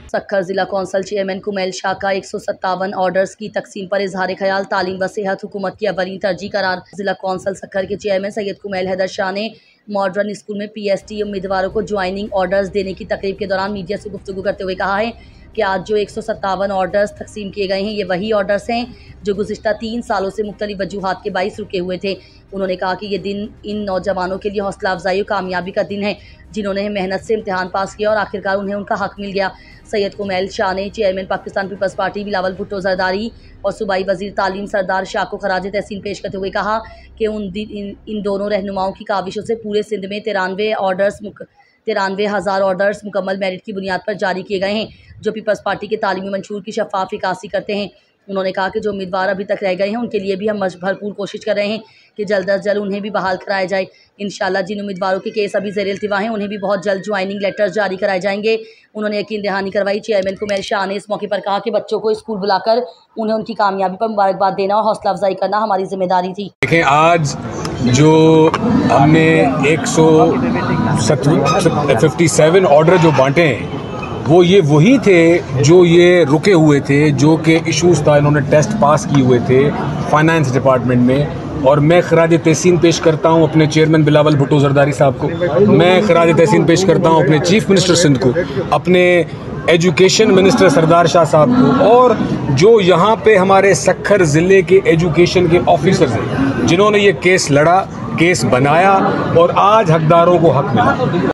सक्खर जिला council chairman Kumail Shah का 157 orders की तकसीम पर इजहार ख्याल। तालीम व सेहत हुकूमत की अवलीन तरजीह करार। जिला कौंसिल सक्खर के चेयरमैन सैयद कुमैल हैदर शाह ने मॉडर्न स्कूल में PST उम्मीदवारों को ज्वाइनिंग ऑर्डर्स देने की तकरीब के दौरान मीडिया से गुफ्तगू करते हुए कहा है कि आज जो 157 ऑर्डर्स तकसीम किए गए हैं, ये वही ऑर्डर्स हैं जो गुज़िश्ता 3 सालों से मुख्तलिफ वजूहात के बाइस रुके हुए थे। उन्होंने कहा कि ये दिन इन नौजवानों के लिए हौसला अफजाई और कामयाबी का दिन है जिन्होंने मेहनत से इम्तिहान पास किया और आखिरकार उन्हें उनका हक मिल गया। सैयद कुमैल शाह ने चेयरमैन पाकिस्तान पीपल्स पार्टी बिलावल भुट्टो जरदारी और सूबाई वजीर तालीम सरदार शाह को खराज तहसीन पेश करते हुए कहा कि इन दोनों रहनुमाओं की काविशों से पूरे सिंध में 93,000 ऑर्डर्स मुकम्मल मेरिट की बुनियाद पर जारी किए गए हैं जो पीपल्स पार्टी के तालीमी मंशूर की शफाफ इकासी करते हैं। उन्होंने कहा कि जो उम्मीदवार अभी तक रह गए हैं उनके लिए भी हम भरपूर कोशिश कर रहे हैं कि जल्द अज जल्द उन्हें भी बहाल कराया जाए। इंशाल्लाह जिन उम्मीदवारों के केस अभी ज़ेर इल्तिवा हैं उन्हें भी बहुत जल्द ज्वाइनिंग लेटर्स जारी कराए जाएंगे। उन्होंने यकीन दहानी करवाई। चेयरमैन कुमैल शाह ने इस मौके पर कहा कि बच्चों को स्कूल बुलाकर उन्हें उनकी कामयाबी पर मुबारकबाद देना और हौसला अफजाई करना हमारी जिम्मेदारी थी। देखें, आज जो हमने 157 ऑर्डर जो बांटे हैं वो ये वही थे जो ये रुके हुए थे, जो कि इश्यूज़ था। इन्होंने टेस्ट पास किए हुए थे फाइनेंस डिपार्टमेंट में और मैं खराज तहसीन पेश करता हूँ अपने चेयरमैन बिलावल भुट्टो जरदारी साहब को, मैं खराज तहसीन पेश करता हूँ अपने चीफ मिनिस्टर सिंध को, अपने एजुकेशन मिनिस्टर सरदार शाह साहब को और जो यहाँ पे हमारे सक्खर ज़िले के एजुकेशन के ऑफिसर्स हैं जिन्होंने ये केस लड़ा, केस बनाया और आज हकदारों को हक मिला।